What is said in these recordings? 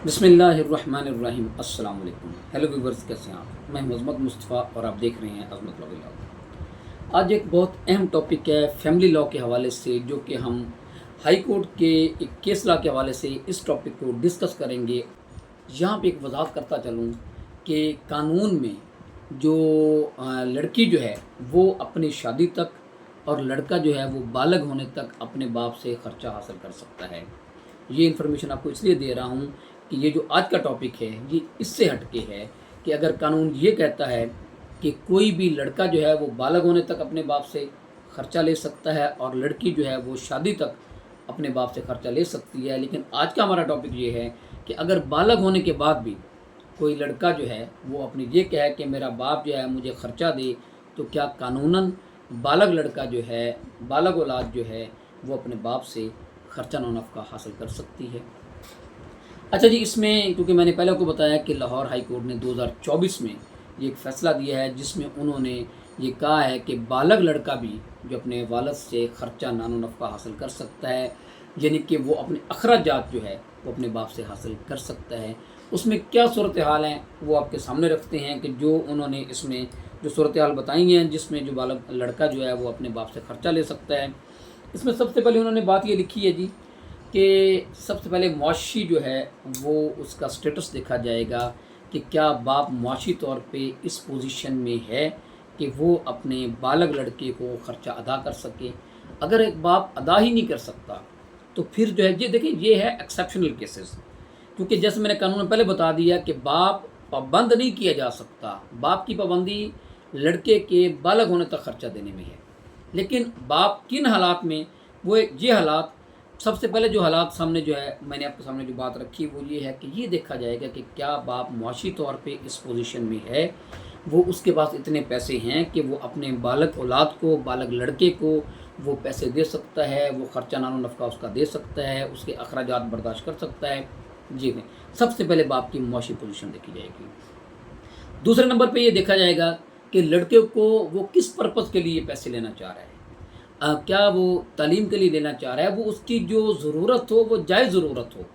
बिस्मिल्लाहिर्रहमानिर्रहीम। अस्सलाम वालेकुम। हेलो व्यूवर्स, कैसे हैं आप? मैं मोहम्मद मुस्तफ़ा और आप देख रहे हैं अज़मत व्लॉग। आज एक बहुत अहम टॉपिक है फैमिली लॉ के हवाले से, जो कि हम हाई कोर्ट के एक केस लॉ के हवाले से इस टॉपिक को डिस्कस करेंगे। यहाँ पे एक वजाहत करता चलूँ कि कानून में जो लड़की जो है वो अपनी शादी तक और लड़का जो है वो बालग होने तक अपने बाप से ख़र्चा हासिल कर सकता है। ये इन्फॉर्मेशन आपको इसलिए दे रहा हूँ कि ये जो आज का टॉपिक है ये इससे हटके है कि अगर कानून ये कहता है कि कोई भी लड़का जो है वो बालग होने तक अपने बाप से ख़र्चा ले सकता है और लड़की जो है वो शादी तक अपने बाप से ख़र्चा ले सकती है, लेकिन आज का हमारा टॉपिक ये है कि अगर बालग होने के बाद भी कोई लड़का जो है वो अपनी ये कहे कि मेरा बाप जो है मुझे ख़र्चा दे, तो क्या कानूनन बालग लड़का जो है, बालग औलाद जो है, वो अपने बाप से ख़र्चा नफ़ा हासिल कर सकती है। अच्छा जी, इसमें क्योंकि मैंने पहले आपको बताया कि लाहौर हाई कोर्ट ने 2024 में ये एक फ़ैसला दिया है जिसमें उन्होंने ये कहा है कि बालग लड़का भी जो अपने वालिद से ख़र्चा नफ़ा हासिल कर सकता है, यानी कि वो अपने अखराजात जो है वो अपने बाप से हासिल कर सकता है। उसमें क्या सूरत हाल हैं वो आपके सामने रखते हैं कि जो उन्होंने इसमें जो सूरत हाल बताई हैं जिसमें जो बालग लड़का जो है वो अपने बाप से ख़र्चा ले सकता है। इसमें सबसे पहले उन्होंने बात ये लिखी है जी कि सबसे पहले मुआशी जो है वो उसका स्टेटस देखा जाएगा कि क्या बाप मुआशी तौर पे इस पोजीशन में है कि वो अपने बालग लड़के को ख़र्चा अदा कर सके। अगर एक बाप अदा ही नहीं कर सकता तो फिर जो है ये देखिए, ये है एक्सेप्शनल केसेस, क्योंकि जैसे मैंने कानून में पहले बता दिया कि बाप पाबंद नहीं किया जा सकता, बाप की पाबंदी लड़के के बालग होने तक ख़र्चा देने में है। लेकिन बाप किन हालात में, वो ये हालात, सबसे पहले जो हालात सामने जो है मैंने आपके सामने जो बात रखी वो ये है कि ये देखा जाएगा कि क्या बाप मुआशी तौर पे इस पोजीशन में है, वो उसके पास इतने पैसे हैं कि वो अपने बालग औलाद को, बालग लड़के को वो पैसे दे सकता है, वो ख़र्चा नफ़ा उसका दे सकता है, उसके अखराजात बर्दाश्त कर सकता है। जी नहीं, सबसे पहले बाप की मुआशी पोजीशन देखी जाएगी। दूसरे नंबर पे ये देखा जाएगा कि लड़के को वो किस पर्पज़ के लिए पैसे लेना चाह रहा है। क्या वो तालीम के लिए लेना चाह रहा है, वो उसकी जो ज़रूरत हो वो जायज़ ज़रूरत हो।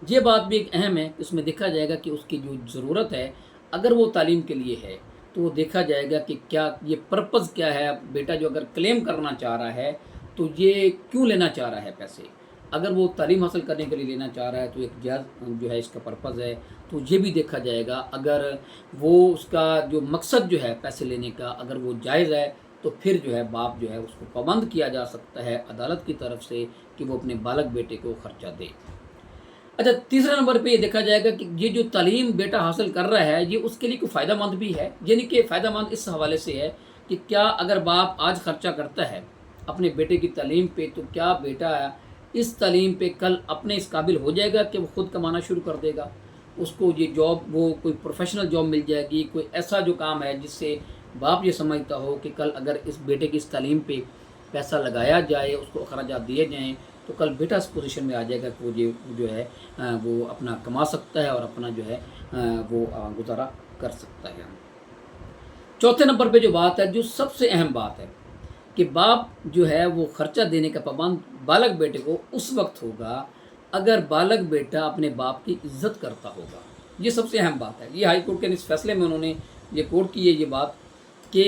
ये बात भी एक अहम है, इसमें देखा जाएगा कि उसकी जो ज़रूरत है अगर वो तालीम के लिए है तो वो देखा जाएगा कि क्या ये पर्पज़ क्या है। बेटा जो अगर क्लेम करना चाह रहा है तो ये क्यों लेना चाह रहा है पैसे। अगर वो तालीम हासिल करने के लिए लेना चाह रहा है तो एक जायज़ जो है इसका पर्पज़ है, तो ये भी देखा जाएगा। अगर वो उसका जो मकसद जो है पैसे लेने का अगर वो जायज़ है तो फिर जो है बाप जो है उसको पाबंद किया जा सकता है अदालत की तरफ से कि वो अपने बालक बेटे को ख़र्चा दे। अच्छा, तीसरे नंबर पे ये देखा जाएगा कि ये जो तालीम बेटा हासिल कर रहा है ये उसके लिए कोई फ़ायदा भी है, यानी कि फ़ायदा इस हवाले से है कि क्या अगर बाप आज ख़र्चा करता है अपने बेटे की तालीम पे, तो क्या बेटा इस तालीम पे कल अपने इस काबिल हो जाएगा कि वो ख़ुद कमाना शुरू कर देगा, उसको ये जॉब, वो कोई प्रोफेशनल जॉब मिल जाएगी, कोई ऐसा जो काम है जिससे बाप ये समझता हो कि कल अगर इस बेटे की इस तालीम पे पैसा लगाया जाए, उसको अखराजात दिए जाएँ, तो कल बेटा इस पोजीशन में आ जाएगा कि वो ये जो है वो अपना कमा सकता है और अपना जो है वो गुजारा कर सकता है। चौथे नंबर पे जो बात है, जो सबसे अहम बात है कि बाप जो है वो ख़र्चा देने का पाबंद बालक बेटे को उस वक्त होगा अगर बालक बेटा अपने बाप की इज़्ज़त करता होगा। ये सबसे अहम बात है। ये हाई कोर्ट के इस फैसले में उन्होंने ये कोर्ट की है ये बात कि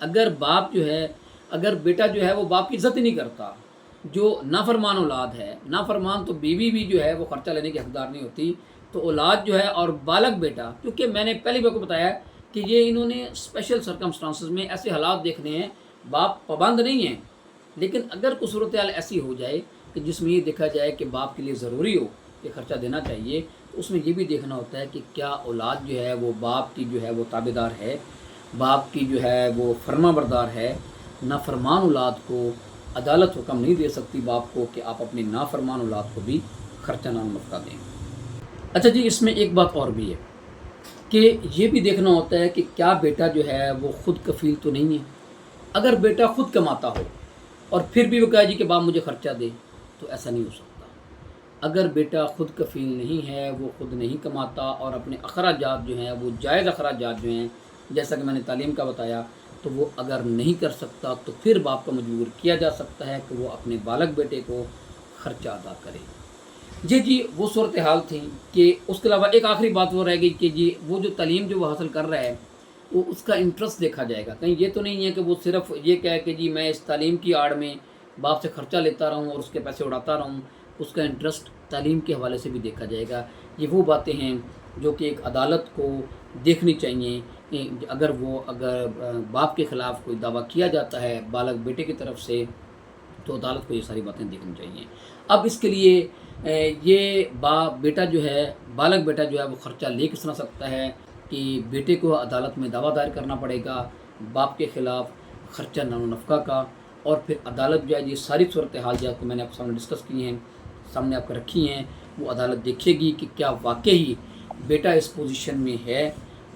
अगर बाप जो है, अगर बेटा जो है वो बाप की इज़्ज़त ही नहीं करता, जो नाफरमान औलाद है, नाफरमान तो बीवी भी जो है वो ख़र्चा लेने की हकदार नहीं होती, तो औलाद जो है और बालक बेटा, क्योंकि मैंने पहले भी आपको बताया कि ये इन्होंने स्पेशल सर्कमस्टांसेस में ऐसे हालात देखने हैं, बाप पाबंद नहीं है, लेकिन अगर कुछ सूरत हाल ऐसी हो जाए कि जिसमें ये देखा जाए कि बाप के लिए ज़रूरी हो कि ख़र्चा देना चाहिए, तो उसमें ये भी देखना होता है कि क्या औलाद जो है वो बाप की जो है वो ताबेदार है, बाप की जो है वो फर्माबरदार है। नाफरमान औलाद को अदालत हुक्म नहीं दे सकती बाप को कि आप अपनी नाफरमान औलाद को भी ख़र्चा नफ़ा दें। अच्छा जी, इसमें एक बात और भी है कि ये भी देखना होता है कि क्या बेटा जो है वो ख़ुद कफ़ील तो नहीं है। अगर बेटा ख़ुद कमाता हो और फिर भी वो कहे जी कि बाप मुझे ख़र्चा दे, तो ऐसा नहीं हो सकता। अगर बेटा ख़ुद कफ़ील नहीं है, वो ख़ुद नहीं कमाता और अपने अखराजात जो हैं वो जायज़ अखराजात जो हैं, जैसा कि मैंने तालीम का बताया, तो वो अगर नहीं कर सकता तो फिर बाप को मजबूर किया जा सकता है कि वो अपने बालक बेटे को ख़र्चा अदा करे। जी वो सूरत हाल थी कि उसके अलावा एक आखिरी बात वो रह गई कि जी वो जो तालीम जो वो हासिल कर रहा है वो उसका इंटरेस्ट देखा जाएगा। कहीं ये तो नहीं है कि वो सिर्फ़ ये कहे कि जी मैं इस तालीम की आड़ में बाप से खर्चा लेता रहूँ और उसके पैसे उड़ाता रहूँ, उसका इंटरेस्ट तालीम के हवाले से भी देखा जाएगा। ये वो बातें हैं जो कि एक अदालत को देखनी चाहिए। अगर बाप के ख़िलाफ़ कोई दावा किया जाता है बालग बेटे की तरफ से, तो अदालत को ये सारी बातें देखनी चाहिए। अब इसके लिए ये बेटा जो है, बालग बेटा जो है वो ख़र्चा ले किस तरह सकता है कि बेटे को अदालत में दावा दायर करना पड़ेगा बाप के ख़िलाफ़ ख़र्चा नफ़क़ा का, और फिर अदालत जो है ये सारी सूरत हाल जो आपको मैंने आपके सामने डिस्कस की हैं, सामने आपको रखी हैं, वो अदालत देखेगी कि क्या वाक़ई बेटा इस पोजीशन में है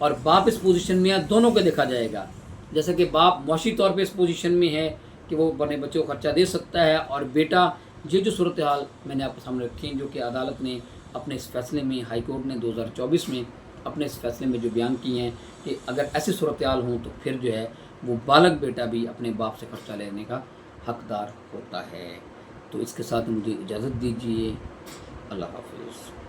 और बाप इस पोजीशन में है, दोनों को देखा जाएगा। जैसे कि बाप मुआशी तौर पे इस पोजीशन में है कि वो अपने बच्चों को खर्चा दे सकता है, और बेटा ये जो सूरत हाल मैंने आपके सामने रखी हैं जो कि अदालत ने अपने इस फ़ैसले में, हाई कोर्ट ने 2024 में अपने इस फ़ैसले में जो बयान किए हैं कि अगर ऐसी सूरत हाल हों तो फिर जो है वो बालग बेटा भी अपने बाप से खर्चा लेने का हकदार होता है। तो इसके साथ मुझे इजाज़त दीजिए। अल्लाह हाफ़िज़।